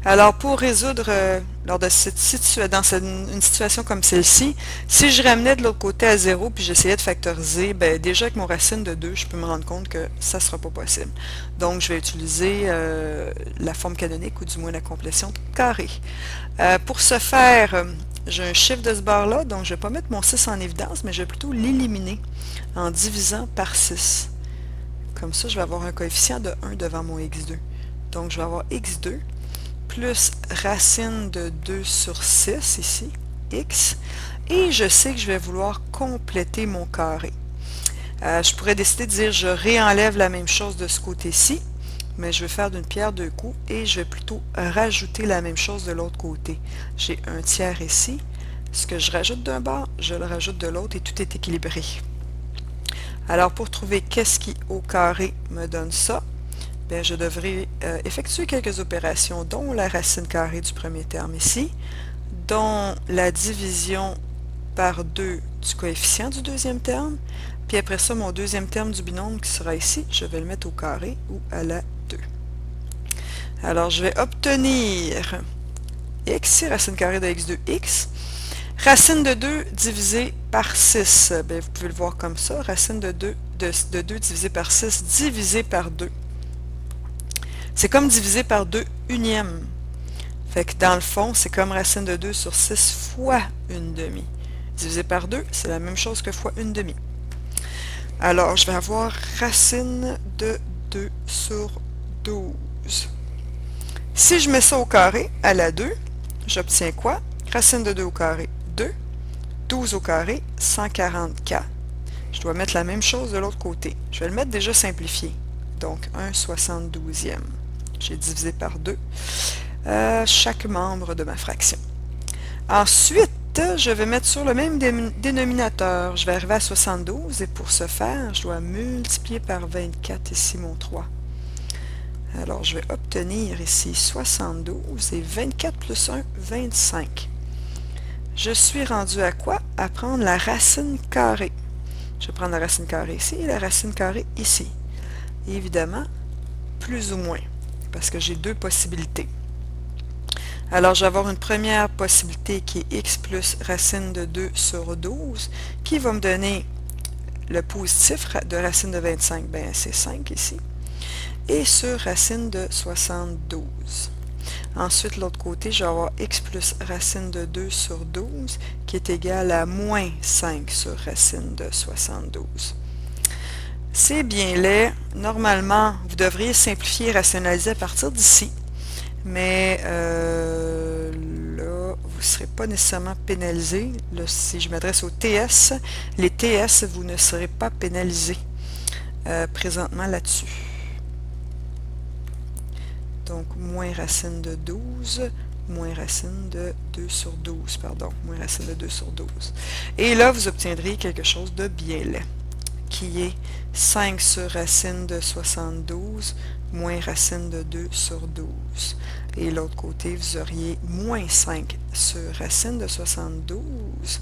Alors, pour résoudre lors de une situation comme celle-ci, si je ramenais de l'autre côté à 0 puis j'essayais de factoriser, ben, déjà avec mon racine de 2, je peux me rendre compte que ça ne sera pas possible. Donc, je vais utiliser la forme canonique ou du moins la complétion carrée. Pour ce faire, j'ai un chiffre de ce bord-là, donc je ne vais pas mettre mon 6 en évidence, mais je vais plutôt l'éliminer en divisant par 6. Comme ça, je vais avoir un coefficient de 1 devant mon x2. Donc, je vais avoir x2 plus racine de 2 sur 6 ici, x, et je sais que je vais vouloir compléter mon carré. Je pourrais décider de dire je réenlève la même chose de ce côté-ci, mais je vais faire d'une pierre deux coups et je vais plutôt rajouter la même chose de l'autre côté. J'ai un tiers ici, ce que je rajoute d'un bord, je le rajoute de l'autre et tout est équilibré. Alors pour trouver qu'est-ce qui au carré me donne ça, bien, je devrais effectuer quelques opérations, dont la racine carrée du premier terme ici, dont la division par 2 du coefficient du deuxième terme, puis après ça, mon deuxième terme du binôme qui sera ici, je vais le mettre au carré ou à la 2. Alors, je vais obtenir x, racine carrée de x2, x. Racine de 2 divisé par 6, bien, vous pouvez le voir comme ça, racine de 2 divisé par 6 divisé par 2. C'est comme divisé par 2 unième. Fait que dans le fond, c'est comme racine de 2 sur 6 fois une demi. Divisé par 2, c'est la même chose que fois une demi. Alors, je vais avoir racine de 2 sur 12. Si je mets ça au carré, à la 2, j'obtiens quoi? Racine de 2 au carré, 2. 12 au carré, 140K. Je dois mettre la même chose de l'autre côté. Je vais le mettre déjà simplifié. Donc, 1/72e. J'ai divisé par 2 chaque membre de ma fraction. Ensuite, je vais mettre sur le même dénominateur. Je vais arriver à 72 et pour ce faire, je dois multiplier par 24 ici mon 3. Alors, je vais obtenir ici 72 et 24 plus 1, 25. Je suis rendu à quoi? À prendre la racine carrée. Je vais prendre la racine carrée ici et la racine carrée ici. Et évidemment, plus ou moins, parce que j'ai deux possibilités. Alors, je vais avoir une première possibilité qui est x plus racine de 2 sur 12, qui va me donner le positif de racine de 25, bien c'est 5 ici, et sur racine de 72. Ensuite, l'autre côté, je vais avoir x plus racine de 2 sur 12, qui est égal à moins 5 sur racine de 72. C'est bien laid. Normalement, vous devriez simplifier et rationaliser à partir d'ici. Mais là, vous ne serez pas nécessairement pénalisé. Là, si je m'adresse aux TS, les TS, vous ne serez pas pénalisés présentement là-dessus. Donc, moins racine de 12, moins racine de 2 sur 12, pardon, moins racine de 2 sur 12. Et là, vous obtiendrez quelque chose de bien laid, qui est 5 sur racine de 72 moins racine de 2 sur 12. Et l'autre côté, vous auriez moins 5 sur racine de 72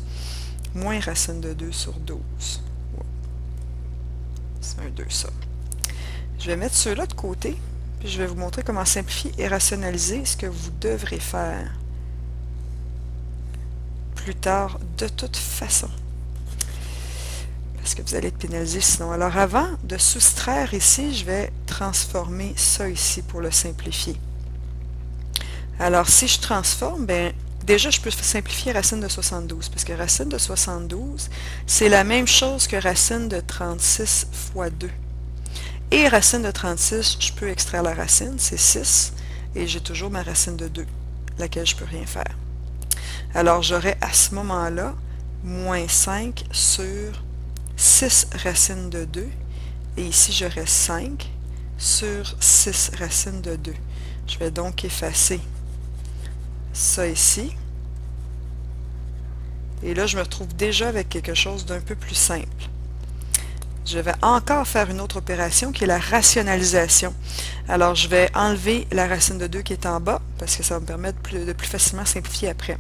moins racine de 2 sur 12. Ouais. C'est un 2 ça. Je vais mettre ceux-là de côté, puis je vais vous montrer comment simplifier et rationaliser ce que vous devrez faire plus tard de toute façon. Parce que vous allez être pénalisé sinon. Alors avant de soustraire ici, je vais transformer ça ici pour le simplifier. Alors si je transforme, bien, déjà je peux simplifier racine de 72, parce que racine de 72, c'est la même chose que racine de 36 fois 2. Et racine de 36, je peux extraire la racine, c'est 6, et j'ai toujours ma racine de 2, laquelle je ne peux rien faire. Alors j'aurai à ce moment-là, moins 5 sur 6 racines de 2, et ici j'aurai 5 sur 6 racines de 2. Je vais donc effacer ça ici. Et là, je me retrouve déjà avec quelque chose d'un peu plus simple. Je vais encore faire une autre opération qui est la rationalisation. Alors, je vais enlever la racine de 2 qui est en bas, parce que ça va me permettre de plus facilement simplifier après.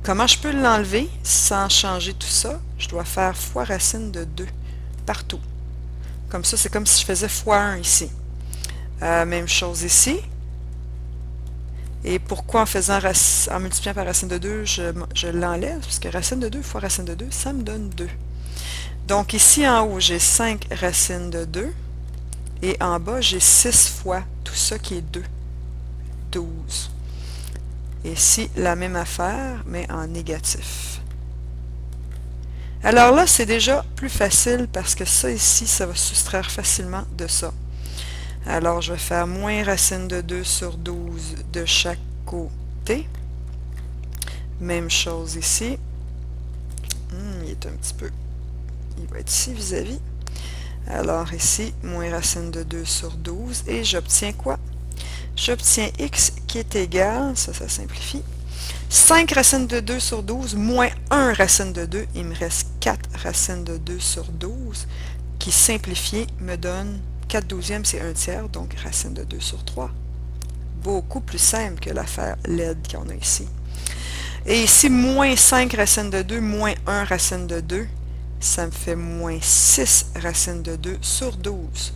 Comment je peux l'enlever sans changer tout ça? Je dois faire fois racine de 2 partout. Comme ça, c'est comme si je faisais fois 1 ici. Même chose ici. Et pourquoi en multipliant par racine de 2, je l'enlève? Parce que racine de 2 fois racine de 2, ça me donne 2. Donc ici en haut, j'ai 5 racines de 2. Et en bas, j'ai 6 fois tout ça qui est 2. 12. Et ici, la même affaire, mais en négatif. Alors là, c'est déjà plus facile parce que ça ici, ça va soustraire facilement de ça. Alors, je vais faire moins racine de 2 sur 12 de chaque côté. Même chose ici. Il est un petit peu... Il va être ici vis-à-vis. Alors ici, moins racine de 2 sur 12. Et j'obtiens quoi? J'obtiens x qui est égal, ça simplifie, 5 racines de 2 sur 12 moins 1 racine de 2. Il me reste 4 racines de 2 sur 12 qui, simplifié, me donne 4 douzièmes, c'est 1 tiers, donc racine de 2 sur 3. Beaucoup plus simple que l'affaire LED qu'on a ici. Et ici, moins 5 racines de 2 moins 1 racine de 2, ça me fait moins 6 racines de 2 sur 12.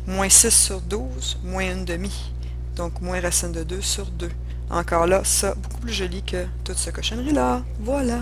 Moins 6 sur 12, moins 1 demi. Donc, moins racine de 2 sur 2. Encore là, ça, beaucoup plus joli que toute cette cochonnerie-là. Voilà!